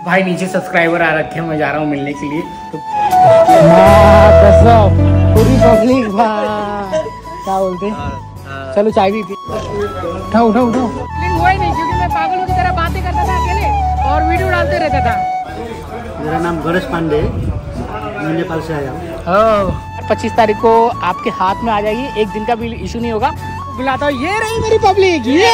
भाई नीचे सब्सक्राइबर आ रखे हैं, मैं जा रहा हूँ मिलने के लिए। तो पूरी पब्लिक क्या बोलते चलो चाय भी पी। उठाओ उठाओ उठाओ। हुआ ही नहीं क्योंकि मैं पागलों की तरह बातें करता था अकेले और वीडियो डालते रहता था। मेरा नाम गणेश पांडे, मैं नेपाल से आया हूँ। 25 तारीख को आपके हाथ में आ जाएगी, एक दिन का भी इशू नहीं होगा। बुलाता हूँ, ये रही मेरी पब्लिक, ये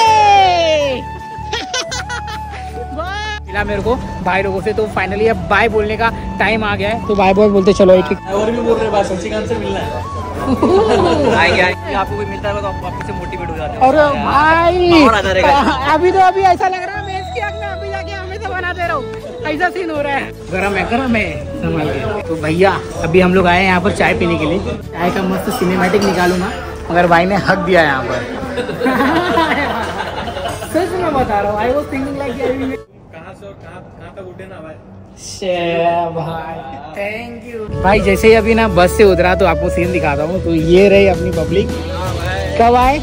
मिला मेरे को भाई लोगों से। तो फाइनली अब बाय बोलने का टाइम आ गया है, तो बाय बाय बोलते चलो। एक और भी बोल रहे हैं, सचिकांत से मिलना है। आपको कोई मिलता है तो आप वापस से मोटिवेट हो जाते हैं। और भाई अभी तो अभी ऐसा लग रहा है मैं इसकी आँख में अभी जाके हमेशा बनाते रहो, ऐसा सीन हो रहा है। गरम है संभाल के। तो भैया अभी हम लोग आए हैं यहाँ पर चाय पीने के लिए। चाय का मस्त सिनेमैटिक निकालूंगा मगर भाई ने हक दिया यहाँ पर। सच में बता रहा हूँ, आई वाज थिंकिंग लाइक कहाँ तक उठे ना भाई। भाई थैंक यू भाई। जैसे ही अभी ना बस से उतरा तो आपको सीन दिखाता हूँ। तो ये रही अपनी पब्लिक। कब आए?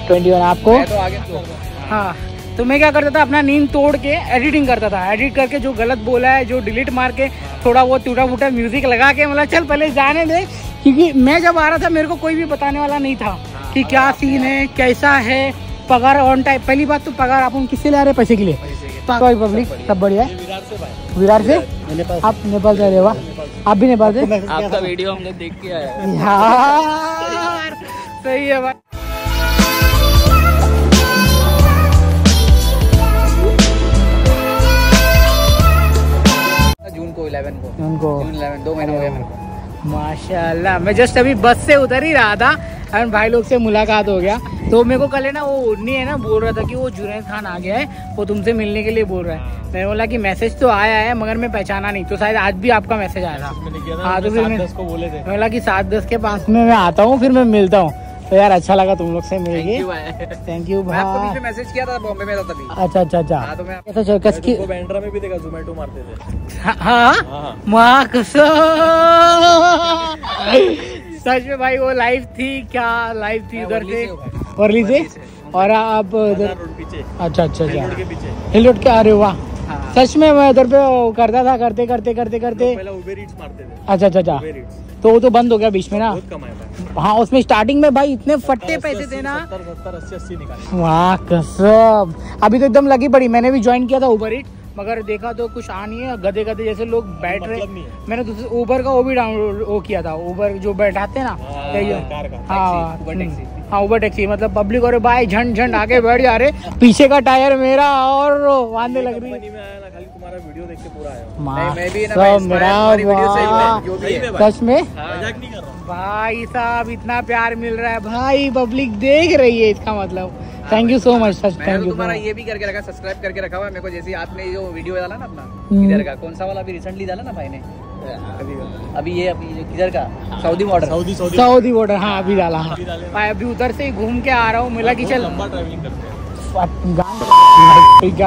21। आपको तो आगे तो। हाँ तो मैं क्या करता था, अपना नींद तोड़ के एडिटिंग करता था। एडिट करके जो गलत बोला है, जो डिलीट मार के थोड़ा वो टूटा फूटा म्यूजिक लगा के, मतलब चल पहले जाने दे। क्योंकि मैं जब आ रहा था मेरे को कोई भी बताने वाला नहीं था कि क्या सीन है, कैसा है। पगार ऑन टाइम, पहली बात तो पगार आप किससे ले आ रहे? पैसे के लिए। पब्लिक सब बढ़िया है। विरार से आप नेपाल से? वाह, आप भी नेपाल से? आपका वीडियो हम लोग देख के आए यार। सही है भाई। जून को 11 को जून 11 2 महीने हो गए मेरे को। माशाल्लाह। मैं जस्ट अभी बस से उतर ही रहा था और भाई लोग से मुलाकात हो गया। तो मेरे को कल है ना वो उन्नी है ना बोल रहा था कि वो जुनैद खान आ गया है, वो तुमसे मिलने के लिए बोल रहा है। मैंने बोला कि मैसेज तो आया है मगर मैं पहचाना नहीं, तो शायद आज भी आपका मैसेज आया था। हाँ तो फिर मैं बोला कि 7-10 के पास में मैं आता हूँ, फिर मैं मिलता हूँ। तो यार अच्छा लगा तुम लोग से मिलके। थैंक यू भाई। आपको मैसेज किया था, बॉम्बे में था तभी। अच्छा अच्छा अच्छा। हाँ तो मैं कैसा कसकी बैंड्रा में भी देखा, जोमेटो मारते थे। हाँ माँ कसम। सच में भाई वो लाइव थी क्या? लाइव थी उधर से, वर्ली से। और आप उधर पीछे? अच्छा अच्छा अच्छा हिल रोड के आ रहे हो? वाह। सच में मैं उधर पे करता था, करते करते करते करते पहले उबेर ईट्स मारते थे। अच्छा अच्छा अच्छा। तो वो तो बंद हो गया बीच में ना। बहुत कमाया था। हाँ उसमें स्टार्टिंग में भाई इतने फट्टे पैसे थे ना। 70 80 निकाले। वाह कसम। अभी तो एकदम लगी पड़ी। मैंने भी ज्वाइन किया था उबर ईट, मगर देखा तो कुछ आ नहीं है। गधे गधे जैसे लोग बैठ रहे। मैंने दूसरे उबर का वो भी डाउनलोड वो किया था, उबर जो बैठाते हैं ना। हाँ उबर टैक्सी, मतलब पब्लिक और भाई झंड झंड आगे बैठ जा रहे, पीछे का टायर मेरा और बांधने लग रही। तुम्हारा वीडियो देख के पूरा आया। सच में भाई साहब इतना प्यार मिल रहा है भाई, पब्लिक देख रही है, इसका मतलब thank you so much. Such thank you. तुम्हारा ये भी करके रखा, सब्सक्राइब करके रखा हुआ है मेरे को। जैसे आपने जो वीडियो डाला ना अपना इधर का, कौन सा वाला अभी रिसेंटली डाला ना भाई ने, अभी ये अभी किधर का, सऊदी बॉर्डर। सऊदी बॉर्डर हाँ अभी डाला। हाँ भाई अभी उधर से ही घूम के आ रहा हूँ। मिला कि चल लंबा ट्रैवलिंग करते हैं।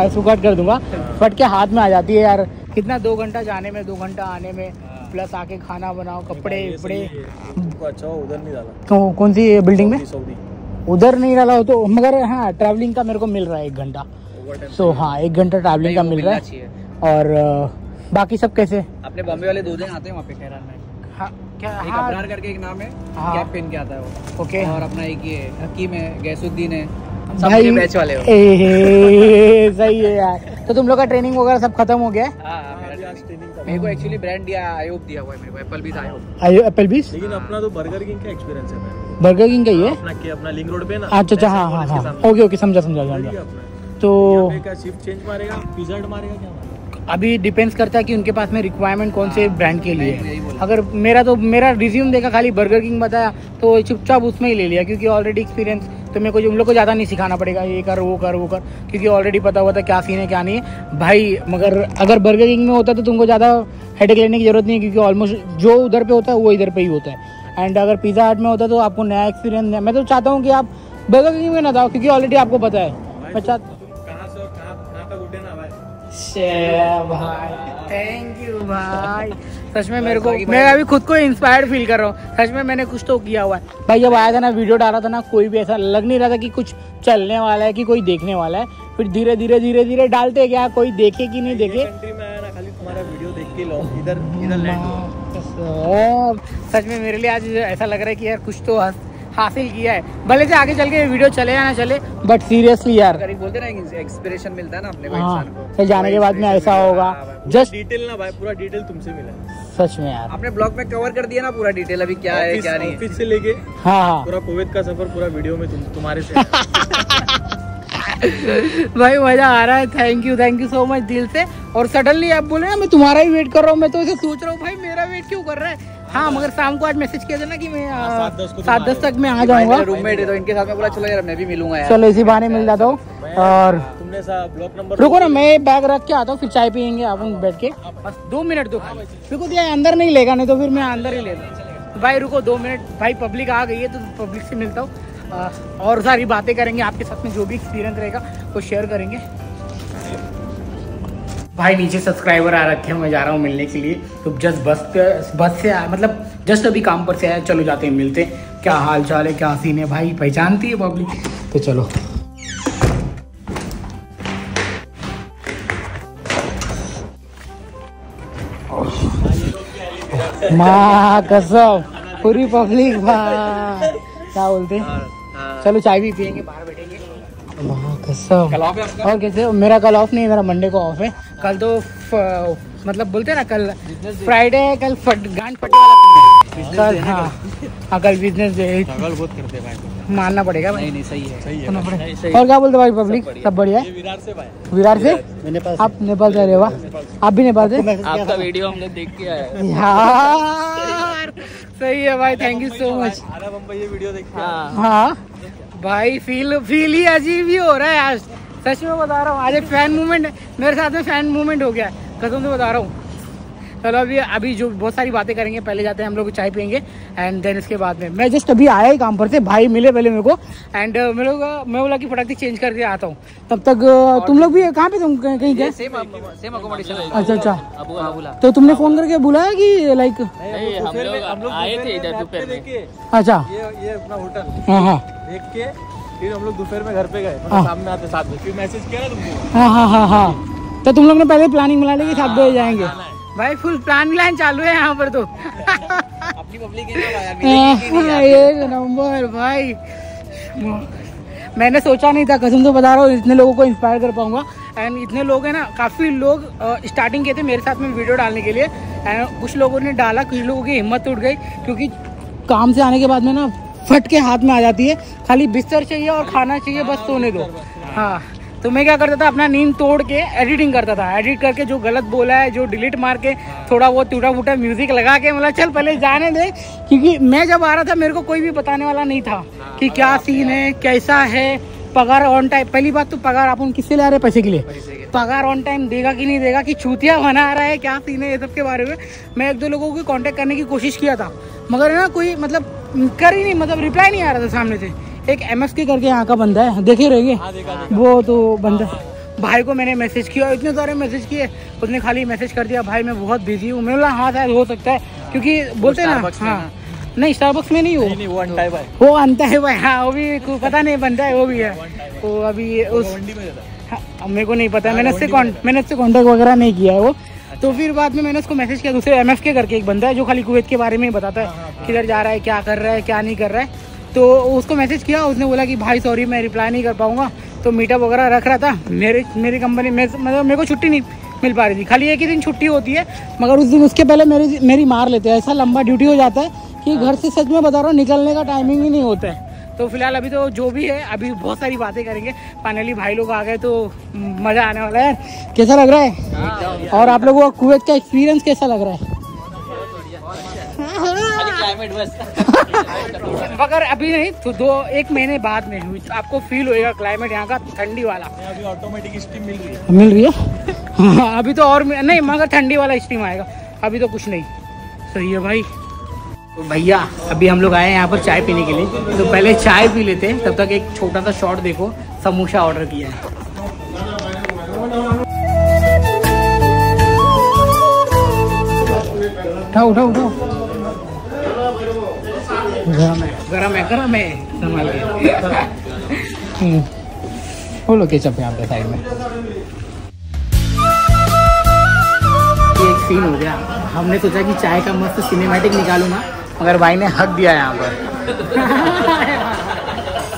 सुकट कर दूंगा, फट के हाथ में आ जाती है यार। कितना 2 घंटा जाने में, 2 घंटा आने में, प्लस आके खाना बनाओ, कपड़े वपड़े। अच्छा उधर नहीं डाला? कौन सी बिल्डिंग में? उधर नहीं डाला हो तो, मगर हाँ ट्रैवलिंग का मेरे को मिल रहा है 1 घंटा। सो हाँ 1 घंटा ट्रैवलिंग का मिल रहा है। और बाकी सब कैसे? अपने बॉम्बे वाले 2 दिन आते हैं वहाँ पे खैरान में। हाँ क्या? एक अबरार करके एक नाम है, कैप पहन के आता है वो। ओके। और अपना एक ये हकीम है, गैसुद्दीन है, भाई बैच वाले हो। सही है यार। तो तुम लोग का ट्रेनिंग वगैरह सब खत्म हो गया? मेरे को एक्चुअली ब्रांड दिया आयोग दिया हुआ है मेरे को, एप्पलबीज आयोग। एप्पलबीज? लेकिन अपना तो बर्गर किंग का एक्सपीरियंस है। बर्गर किंग का ये अपना लिंक रोड पे ना। अच्छा अच्छा हाँ हाँ हाँ ओके समझा। तो शिफ्ट चेंज मारेगा, पिज्जा हट मारेगा, क्या मारेगा? अभी डिपेंड्स करता है कि उनके पास में रिक्वायरमेंट कौन से ब्रांड के लिए। अगर मेरा रिज्यूम देखा, खाली बर्गर किंग बताया तो चुपचाप उसमें ही ले लिया, क्योंकि ऑलरेडी एक्सपीरियंस तो मेरे को उन लोग को ज़्यादा नहीं सिखाना पड़ेगा, ये कर वो कर वो कर, क्योंकि ऑलरेडी पता हुआ था क्या सीन है क्या नहीं है भाई। मगर अगर बर्गर किंग में होता तो तुमको ज़्यादा हेडेक लेने की जरूरत नहीं है, क्योंकि ऑलमोस्ट जो उधर पे होता है वो इधर पे ही होता है। एंड अगर पिज़्ज़ा हट में होता तो आपको नया एक्सपीरियंस है। मैं तो चाहता हूँ कि आप बर्गर किंग में ना जाओ, क्योंकि ऑलरेडी आपको पता है। मैं भाई थैंक यू भाई। सच में मेरे को, मैं अभी खुद को इंस्पायर्ड फील कर रहा हूँ। सच में मैंने कुछ तो किया हुआ है भाई। जब आया था ना वीडियो डाला था ना, कोई भी ऐसा लग नहीं रहा था कि कुछ चलने वाला है कि कोई देखने वाला है। फिर धीरे धीरे धीरे धीरे डालते क्या, कोई देखे कि नहीं देखे। कंट्री में आया ना, खाली तुम्हारा वीडियो देख के लो, इधर सच में मेरे लिए आज ऐसा लग रहा है कि यार कुछ तो हासिल किया है, भले से आगे चल के वीडियो चले या ना चले, बट सीरियसली यार बोलते ना एक्सपीरियंस मिलता है ना अपने को इंसान को। फिर जाने के बाद में ऐसा होगा, जस्ट डिटेल ना भाई, पूरा डिटेल तुमसे मिला सच में यार। आपने ब्लॉग में कवर कर दिया ना पूरा डिटेल, अभी क्या है क्या नहीं, ऑफिस से लेके हाँ पूरा कुवैत का सफर पूरा वीडियो में तुम्हारे से भाई मजा आ रहा है। थैंक यू सो मच दिल से। और सडनली आप बोले ना मैं तुम्हारा ही वेट कर रहा हूँ, मैं तो ऐसे सोच रहा हूँ भाई मेरा वेट क्यों कर रहा है। हाँ मगर शाम को आज मैसेज किया था ना कि मैं 7-10 तक मैं आ जाऊंगा। रूममेट है तो इनके साथ में बोला चलो यार मैं भी मिलूंगा यार। चलो इसी बहाने मिल जाता हूँ। और तुमने ब्लॉक नंबर रुको ना, मैं बैग रख के आता हूँ, फिर चाय पियेंगे अपन बैठ के। बस 2 मिनट दो खाली, रुको दिया अंदर नहीं लेगा, नहीं तो फिर मैं अंदर ही लेता। भाई रुको 2 मिनट, भाई पब्लिक आ गई है तो पब्लिक से मिलता हूँ और सारी बातें करेंगे, आपके साथ में जो भी एक्सपीरियंस रहेगा वो शेयर करेंगे। भाई नीचे सब्सक्राइबर आ रखे हैं, मैं जा रहा हूँ मिलने के लिए। तो जस्ट बस से मतलब जस्ट अभी काम पर से आया, चलो जाते हैं मिलते हैं। क्या हाल चाल है, क्या सीन है भाई, पहचानती है पब्लिक, तो चलो। माँ कसम पूरी पब्लिक भाई, क्या बोलते हैं, चलो चाय भी पियेंगे, बाहर बैठेंगे। और कैसे, मेरा कल ऑफ नहीं, मेरा मंडे को ऑफ है। कल तो मतलब बोलते हैं ना कल फ्राइडे है, कल गांड फटे वाला कल। हाँ कल बिजनेस डे, बहुत करते भाई, मानना पड़ेगा भाई। नहीं सही है और क्या बोलते भाई पब्लिक, सब बढ़िया है। विरार से आप नेपाल से रहे, वाह आप भी नेपाल से। आपका वीडियो हम लोग देख के आए यार, सही है भाई, थैंक यू सो मच। ये वीडियो देख के हाँ भाई फील ही अजीब ही हो रहा है आज, सच में बता रहा हूँ। आज एक फैन मूवमेंट मेरे साथ में, फैन मूवमेंट हो गया है, कसम से बता रहा हूँ। चलो अभी जो बहुत सारी बातें करेंगे, पहले जाते हैं हम लोग चाय पियेंगे एंड देन इसके बाद में। मैं जस्ट अभी आया ही काम पर से, भाई मिले पहले मेरे को एंड मैं बोला कि फटाक से चेंज करके आता हूँ। तब तक तुम लोग भी कहाँ पे, तुम कहीं गए? Same accommodation. अच्छा तो तुमने फोन करके बुलाया कि लाइक? हम लोग आए थे इधर दोपहर में। अच्छा ये अपना होटल हाँ देख के फिर हम लोग दोपहर में घर पे गए, सामने आते 7 बजे, फिर मैसेज किया ना तुमको। हाँ तो तुम लोग ने पहले प्लानिंग बना ली कि 7 बजे जाएंगे। भाई फुल प्लान चालू है यहाँ पर तो। अपनी पब्लिक है एक नंबर भाई, मैंने सोचा नहीं था, कसम से बता रहा हूँ, इतने लोगों को इंस्पायर कर पाऊंगा। एंड इतने लोग हैं ना, काफ़ी लोग स्टार्टिंग किए थे मेरे साथ में वीडियो डालने के लिए एंड कुछ लोगों ने डाला, कुछ लोगों की हिम्मत उठ गई, क्योंकि काम से आने के बाद में ना फट के हाथ में आ जाती है, खाली बिस्तर चाहिए और खाना चाहिए, बस सोने दो। हाँ तो मैं क्या करता था, अपना नींद तोड़ के एडिटिंग करता था, एडिट करके जो गलत बोला है, जो डिलीट मार के थोड़ा वो टूटा फूटा म्यूजिक लगा के, मतलब चल पहले जाने दे, क्योंकि मैं जब आ रहा था मेरे को कोई भी बताने वाला नहीं था कि क्या सीन है, कैसा है। पगार ऑन टाइम, पहली बात तो पगार अपन किससे ले आ रहे हैं, पैसे के लिए। पगार ऑन टाइम देगा कि नहीं देगा, कि चूतिया बना रहा है, क्या सीन है, ये सब के बारे में मैं 1-2 लोगों को कांटेक्ट करने की कोशिश किया था, मगर ना कोई मतलब कर ही नहीं, मतलब रिप्लाई नहीं आ रहा था सामने से। एक MSK करके यहाँ का बंदा है, देखे रहेंगे वो तो बंदा, भाई को मैंने मैसेज किया, इतने सारे मैसेज किए, उसने खाली मैसेज कर दिया भाई मैं बहुत बिजी हूँ। मैंने बोला हाँ शायद हो सकता है, क्योंकि बोलते हैं ना। हाँ नहीं स्टारबक्स में नहीं, वो अंता है भाई। हाँ वो भी पता नहीं बनता है, वो भी है वो अभी उस, मेरे को नहीं पता, मैंने उससे कॉन्टेक्ट वगैरह नहीं किया है वो। तो फिर बाद में मैंने उसको मैसेज किया, दूसरे MFK करके एक बंदा है जो खाली कुवैत के बारे में ही बताता है, किधर जा रहा है, क्या कर रहा है, क्या नहीं कर रहा है। तो उसको मैसेज किया, उसने बोला कि भाई सॉरी मैं रिप्लाई नहीं कर पाऊंगा, तो मीटअप वगैरह रख रहा था। मेरी कंपनी में मतलब मेरे को छुट्टी नहीं मिल पा रही थी, खाली एक ही दिन छुट्टी होती है, मगर उस दिन उसके पहले मेरी मार लेते हैं। ऐसा लंबा ड्यूटी हो जाता है कि घर से सच में बता रहा हूँ निकलने का टाइमिंग ही नहीं होता है। तो फिलहाल अभी तो जो भी है, अभी बहुत सारी बातें करेंगे। फाइनली भाई लोग आ गए तो मज़ा आने वाला है। कैसा लग रहा है, और आप लोगों को कुवैत का एक्सपीरियंस कैसा लग रहा है? मगर अभी नहीं तो 1 महीने बाद में आपको फील होएगा क्लाइमेट यहाँ का ठंडी वाला। अभी ऑटोमेटिक स्टीम मिल रही है हाँ, अभी तो और नहीं, मगर ठंडी वाला स्टीम आएगा, अभी तो कुछ नहीं। सही है भाई। तो भैया अभी हम लोग आए हैं यहाँ पर चाय पीने के लिए, तो पहले चाय पी लेते हैं, तब तक एक छोटा सा शॉट देखो, समोसा ऑर्डर किया है। उठाओ गरम है संभाल के वो लो केचप यहाँ पे साइड में। ये एक सीन हो गया, हमने सोचा कि चाय का मस्त सिनेमैटिक निकालूँ ना, मगर भाई ने हक दिया यहाँ पर।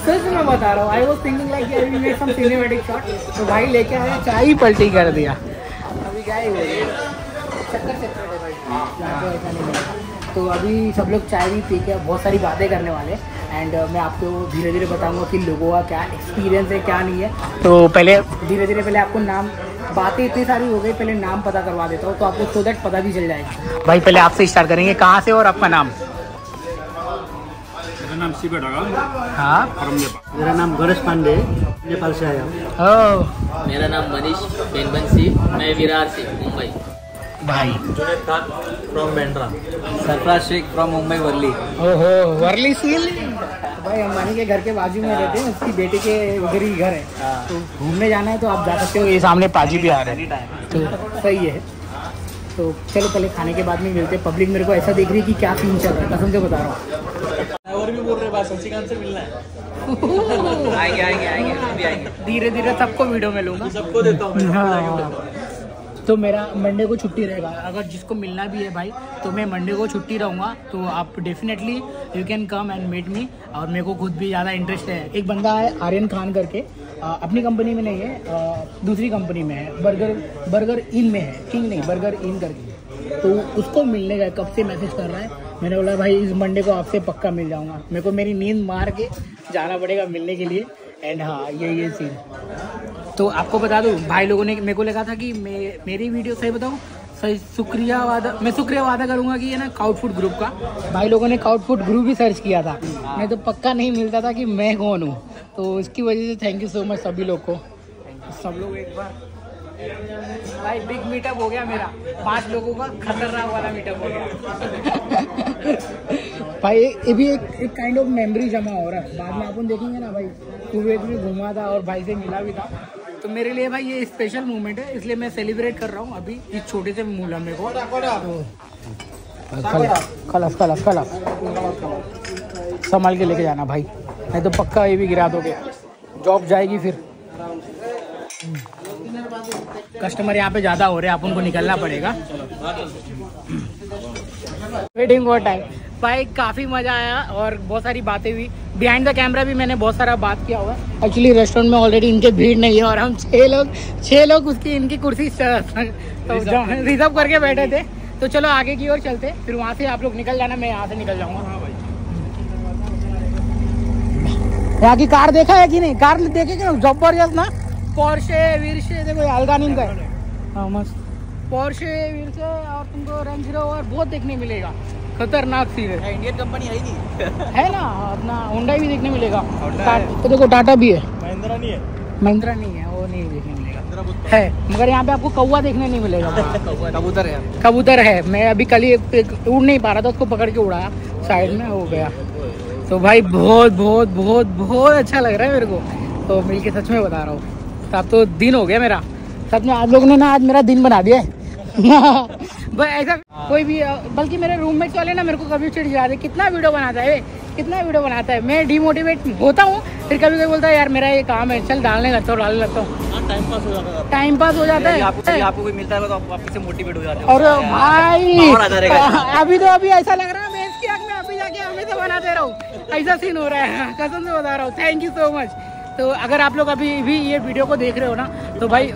सच में बता रहा हूँ, I was thinking like I will make some cinematic shot, तो भाई लेके आया चाय ही पलटी कर दिया। अभी क्या ही हो गया, चक्कर है भाई, ऐसा नहीं है। तो अभी सब लोग चाय भी पी के बहुत सारी बातें करने वाले एंड मैं आपको धीरे धीरे बताऊंगा कि लोगों का क्या एक्सपीरियंस है क्या नहीं है। तो पहले धीरे धीरे पहले आपको नाम, बातें इतनी सारी हो गई, पहले नाम पता करवा देता हूँ तो आपको सो दैट पता भी चल जाएगा। भाई पहले आपसे स्टार्ट करेंगे, कहाँ से और आपका नाम? मेरा नाम शिव ढागा। हाँ, मेरा नाम गणेश पांडे, नेपाल से आया हूँ। मेरा नाम मनीष बेनबंसी, मैं विरार से मुंबई। भाई जुनेद खान फ्रॉम बैंड्रा। सरफराज शेख फ्रॉम मुंबई वर्ली। ओहो, वर्ली सील। भाई अंबानी के घर के बाजू में रहते हैं, उसकी बेटी के उधर ही घर है, तो घूमने जाना है तो आप जा सकते हो। ये सामने पाजी भी आ रहे हैं तो सही है। तो चलो पहले खाने के बाद में मिलते हैं। पब्लिक मेरे को ऐसा देख रही है कि क्या सीन चल रहा है, कसम से बता रहा हूँ। और भी बोल रहे बात शशिकांत से मिलना है। आएंगे आएंगे आएंगे, धीरे धीरे सबको वीडियो में लूँगा, सबको देता हूँ। हाँ। तो मेरा मंडे को छुट्टी रहेगा, अगर जिसको मिलना भी है भाई तो मैं मंडे को छुट्टी रहूँगा, तो आप definitely you can come and meet me. और मेरे को खुद भी ज़्यादा इंटरेस्ट है। एक बंदा है आर्यन खान करके, अपनी कंपनी में नहीं है, दूसरी कंपनी में है, बर्गर इन में है, किंग नहीं बर्गर इन करके। तो उसको मिलने का कब से मैसेज कर रहा है, मैंने बोला भाई इस मंडे को आपसे पक्का मिल जाऊँगा। मेरे को मेरी नींद मार के जाना पड़ेगा मिलने के लिए। एंड हाँ ये सीन। तो आपको बता दूं, भाई लोगों ने मेरे को लगा था कि मेरी वीडियो सही बताऊं, सही शुक्रिया वादा करूंगा कि ये ना काउट फूड ग्रुप का, भाई लोगों ने काउट फूड ग्रुप भी सर्च किया था, मैं तो पक्का नहीं मिलता था कि मैं कौन हूँ। तो इसकी वजह से थैंक यू सो मच सभी लोग को। सब लोग एक बार भाई बिग मीटअप हो गया मेरा, 5 लोगों का खतरनाक वाला मीटअप हो गया। भाई ये भी एक काइंड ऑफ मेमोरी जमा हो रहा है, बाद में अपन देखेंगे ना। भाई कुवैत में घूमा था और भाई से मिला भी था, तो मेरे लिए भाई ये स्पेशल मोमेंट है, इसलिए मैं सेलिब्रेट कर रहा हूँ अभी इस छोटे से मूला में को। खलास संभाल के लेके जाना भाई, नहीं तो पक्का ये भी गिरा दोगे, जॉब जाएगी फिर। कस्टमर यहाँ पे ज़्यादा हो रहे हैं, अपन को निकलना पड़ेगा। Waiting for time. भाई काफ़ी मज़ा आया और बहुत सारी बातें हुई, बिहाइंड द कैमरा भी मैंने बहुत सारा बात किया हुआ है। एक्चुअली रेस्टोरेंट में ऑलरेडी इनके भीड़ नहीं है और हम 6 लोग उसकी इनकी कुर्सी रिजर्व करके बैठे थे। तो चलो आगे की ओर चलते, फिर वहाँ से आप लोग निकल जाना, मैं यहाँ से निकल जाऊँगा। यहाँ की कार देखा है कि नहीं? कार देखे क्या जबरदस्त ना, पोर्शे विर्शे देखो अल्गानिम का है। हाँ मस्त पोर्शे विर्शे, और तुमको रेंज रोवर बहुत देखने मिलेगा, खतरनाक चीज है। इंडियन कंपनी है ही नहीं है ना, अपना होंडा भी देखने मिलेगा। तो देखो टाटा भी है, महिंद्रा नहीं है, महिंद्रा नहीं है, वो नहीं देखने मिलेगा है, मगर यहाँ पे आपको कौवा देखने नहीं मिलेगा। कबूतर है। मैं अभी कल ही उड़ नहीं पा रहा था, उसको पकड़ के उड़ाया, साइड में हो गया। तो भाई बहुत बहुत बहुत बहुत अच्छा लग रहा है मेरे को, तो मिलके सच में बता रहा हूँ। अब तो दिन हो गया मेरा, सच में आप लोगों ने ना आज मेरा दिन बना दिया है। ऐसा कोई भी, बल्कि मेरे रूममेट्स वाले ना मेरे को कभी चिढ़ जाते, कितना वीडियो बनाता है, कितना वीडियो बनाता है। मैं डिमोटिवेट होता हूँ, फिर कभी कभी बोलता है यार मेरा ये काम है, चल डालने लगता हूँ। टाइम पास हो जाता है। आपको कोई मिलता है तो आप आपसे मोटिवेट हो जाते हो। और भाई अभी ऐसा लग रहा है मैं इसकी आँख में अभी जाके हमेशा बनाते रहूँ, ऐसा सीन हो रहा है, कसम से बता रहा हूँ। Thank you so much. तो अगर आप लोग अभी भी ये वीडियो को देख रहे हो ना, तो भाई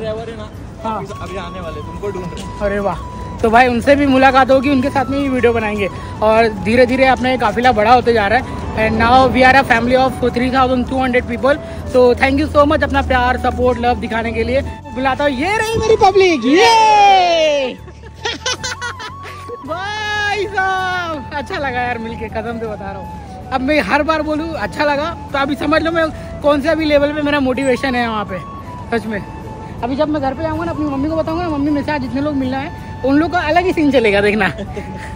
हाँ अभी आने वाले तुमको ढूंढ रहे। अरे वाह, तो भाई उनसे भी मुलाकात होगी, उनके साथ में भी वीडियो बनाएंगे। और धीरे धीरे अपना ये काफिला बड़ा होते जा रहा है। And now we are a family of 3200 people. तो थैंक यू सो मच अपना प्यार, सपोर्ट, लव दिखाने के लिए। बुलाता हूँ, ये रही मेरी पब्लिक, ये भाई साहब अच्छा लगा यार मिलके, कसम से बता रहा हूँ। अब मैं हर बार बोलूँ अच्छा लगा, तो अभी समझ लो मैं कौन से अभी लेवल पे मेरा मोटिवेशन है वहाँ पे, सच में। अभी जब मैं घर पे जाऊँगा ना, अपनी मम्मी को बताऊँगा ना, मम्मी मेरे साथ जितने लोग मिलना है उन लोग का अलग ही सीन चलेगा, देखना।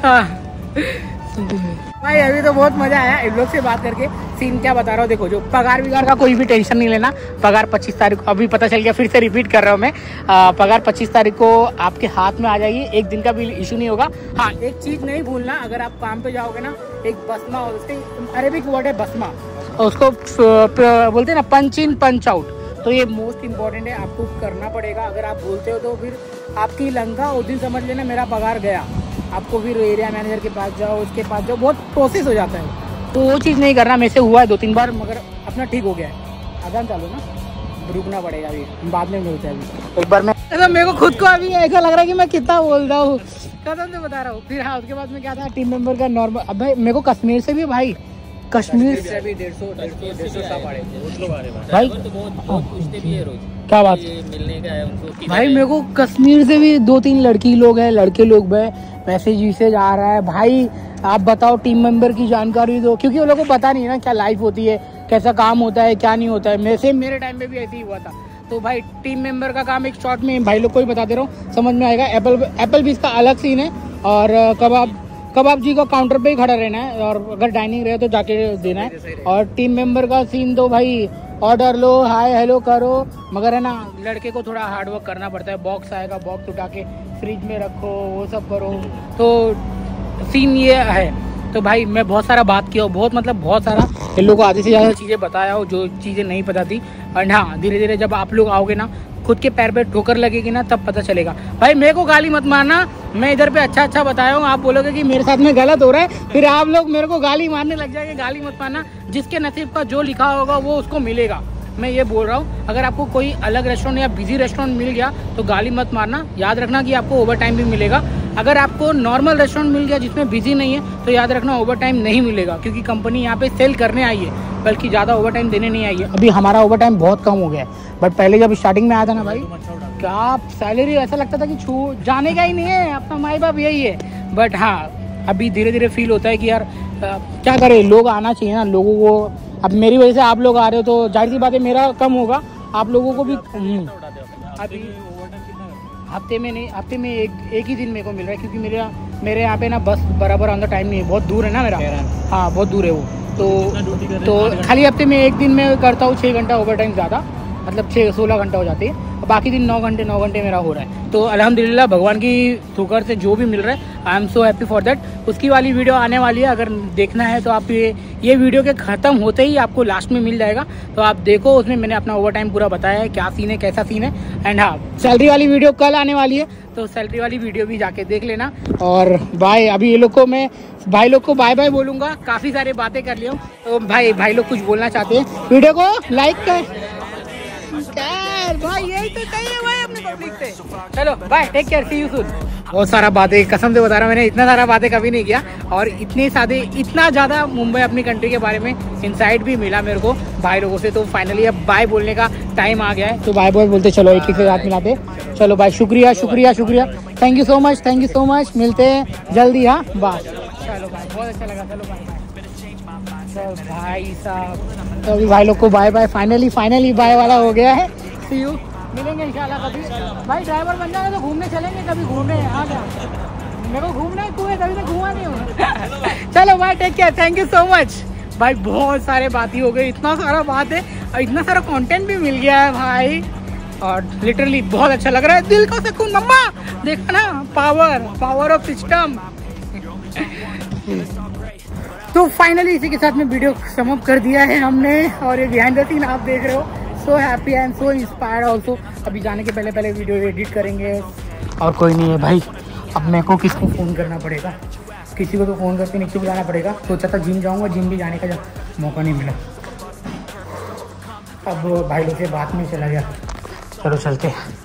हाँ भाई अभी तो बहुत मजा आया इन लोग से बात करके। सीन क्या बता रहा हूँ, देखो जो पगार विगार का कोई भी टेंशन नहीं लेना। पगार 25 तारीख को, अभी पता चल गया, फिर से रिपीट कर रहा हूँ मैं, पगार 25 तारीख को आपके हाथ में आ जाएगी, एक दिन का भी इशू नहीं होगा। हाँ एक चीज नहीं भूलना, अगर आप काम पे जाओगे ना, एक बसमा, उसके अरेबिक वर्ड है बसमा, और उसको बोलते हैं ना पंच इन पंच आउट, तो ये मोस्ट इम्पॉर्टेंट है, आपको करना पड़ेगा। अगर आप बोलते हो तो फिर आपकी लंका उस दिन समझ लेना मेरा पगार गया। आपको फिर एरिया मैनेजर के पास जाओ, उसके पास जाओ, बहुत प्रोसेस हो जाता है। तो वो चीज़ नहीं करना। मेरे से हुआ है 2-3 बार, मगर अपना ठीक हो गया है। आसान चालू ना, रुकना पड़ेगा अभी, बाद में मिलता है अभी। एक बार मैं मेरे को खुद को अभी ऐसा लग रहा है कि मैं कितना बोल रहा हूँ, कसम से बता रहा हूँ। फिर हाँ, उसके बाद में क्या था, टीम मेंबर का नॉर्मल। अब भाई मेरे को कश्मीर से भी, भाई कश्मीर से भी 150 स्टाफ आ रहे भाई, बहुत पूछते भी है रोज क्या बात मिलने का है उनको। भाई मेरे को कश्मीर से भी 2-3 लड़की लोग हैं, लड़के लोग हैं, मैसेज आ रहा है। भाई आप बताओ टीम मेंबर की जानकारी दो, क्योंकि उन लोगों को पता नहीं है ना क्या लाइफ होती है, कैसा काम होता है, क्या नहीं होता है। मेरे टाइम में भी ऐसे ही हुआ था। तो भाई टीम मेंबर का काम एक शॉर्ट में भाई लोग को ही बता दे रहा हूँ, समझ में आएगा। एप्पल बीस का अलग सीन है, और कबाब जी का काउंटर पे ही खड़ा रहना है, और अगर डाइनिंग रहे तो जाके देना है। और टीम मेंबर का सीन तो भाई ऑर्डर लो, हाय हेलो करो, मगर है ना लड़के को थोड़ा हार्ड वर्क करना पड़ता है। बॉक्स आएगा, बॉक्स उठा के फ्रिज में रखो, वो सब करो, तो सीन ये है। तो भाई मैं बहुत सारा बात किया, बहुत सारा इन लोगों को आधे से ज़्यादा चीज़ें बताया हो जो चीज़ें नहीं पता थी। और हाँ, धीरे धीरे जब आप लोग आओगे ना, खुद के पैर पे ठोकर लगेगी ना, तब पता चलेगा। भाई मेरे को गाली मत मारना, मैं इधर पे अच्छा बताया हूँ, आप बोलोगे कि मेरे साथ में गलत हो रहा है, फिर आप लोग मेरे को गाली मारने लग जाएंगे। गाली मत मारना, जिसके नसीब का जो लिखा होगा वो उसको मिलेगा। मैं ये बोल रहा हूँ, अगर आपको कोई अलग रेस्टोरेंट या बिजी रेस्टोरेंट मिल गया तो गाली मत मारना। याद रखना कि आपको ओवर टाइम भी मिलेगा। अगर आपको नॉर्मल रेस्टोरेंट मिल गया जिसमें बिजी नहीं है, तो याद रखना ओवर टाइम नहीं मिलेगा, क्योंकि कंपनी यहाँ पे सेल करने आई है, बल्कि ज़्यादा ओवर टाइम देने नहीं आई है। अभी हमारा ओवर टाइम बहुत कम हो गया है, बट पहले जब स्टार्टिंग में आया था ना भाई, क्या सैलरी ऐसा लगता था कि जाने का ही नहीं है, अपना माई बाप यही है। बट हाँ, अभी धीरे धीरे फील होता है कि यार क्या करें, लोग आना चाहिए ना लोगों को। अब मेरी वजह से आप लोग आ रहे हो तो जाहिर सी बात है मेरा कम होगा, आप लोगों को भी। अभी हफ्ते में एक ही दिन मेरे को मिल रहा है, क्योंकि मेरे यहाँ पे ना बस बराबर ऑन द टाइम नहीं है, बहुत दूर है ना मेरा। हाँ बहुत दूर है वो, तो खाली हफ्ते में एक दिन में करता हूँ 6 घंटा ओवर टाइम ज़्यादा, मतलब 16 घंटा हो जाती है। बाकी दिन 9 घंटे मेरा हो रहा है। तो अल्हम्दुलिल्लाह भगवान की शुक्र से जो भी मिल रहा है, I am so happy for that. उसकी वाली वीडियो आने वाली है, अगर देखना है तो आप ये वीडियो के ख़त्म होते ही आपको लास्ट में मिल जाएगा, तो आप देखो। उसमें मैंने अपना ओवर टाइम पूरा बताया है, क्या सीन है, कैसा सीन है। एंड हाँ, सैलरी वाली वीडियो कल आने वाली है, तो सैलरी वाली वीडियो भी जाके देख लेना। और बाय, अभी ये लोग को मैं भाई लोग को बाय बाय बोलूँगा, काफ़ी सारी बातें कर लिया हूँ। तो भाई लोग कुछ बोलना चाहते हैं, वीडियो को लाइक कर भाई, यही तो चाहिए भाई अपने पब्लिक से। चलो bye, take care, see you soon. बहुत सारा बातें, कसम से बता रहा हूँ, मैंने इतना सारा बातें कभी नहीं किया, और इतना ज़्यादा मुंबई अपनी कंट्री के बारे में इंसाइट भी मिला मेरे को भाई लोगों से। तो फाइनली अब बाय बोलने का टाइम आ गया है, तो बाय बाय बोलते चलो, एक से हाथ मिलाते। चलो बाय, शुक्रिया। थैंक यू सो मच, मिलते हैं जल्दी। हाँ बाय, चलो बाय, बहुत अच्छा लगा, चलो बाय भाई साहब। तो अभी भाई लोग को बाय बाय, फाइनली बाय वाला हो गया है। सी यू, मिलेंगे इंशाल्लाह कभी। भाई ड्राइवर बन जाएगा तो घूमने चलेंगे कभी, घूमने। हाँ क्या, मेरे को घूमना है, तू है कभी तो घूमा नहीं हूँ। चलो bye, take care, thank you so much भाई। बहुत सारे बातें हो गई, इतना सारा बात है और इतना सारा कंटेंट भी मिल गया है भाई, और लिटरली बहुत अच्छा लग रहा है, दिल को सुकून। मम्मा देखा ना, पावर ऑफ सिस्टम। तो फाइनली इसी के साथ में वीडियो समाप्त कर दिया है हमने, और ये बिहाइंड द सीन आप देख रहे हो। So happy and so inspired also. अभी जाने के पहले वीडियो एडिट करेंगे, और कोई नहीं है भाई। अब मेरे को किसको फ़ोन करना पड़ेगा, किसी को तो फ़ोन करके नीचे बुलाना पड़ेगा। सोचा था जिम जाऊँगा, जिम भी जाने का मौका नहीं मिला। अब भाई लोग से बात में चला गया, चलो चलते हैं।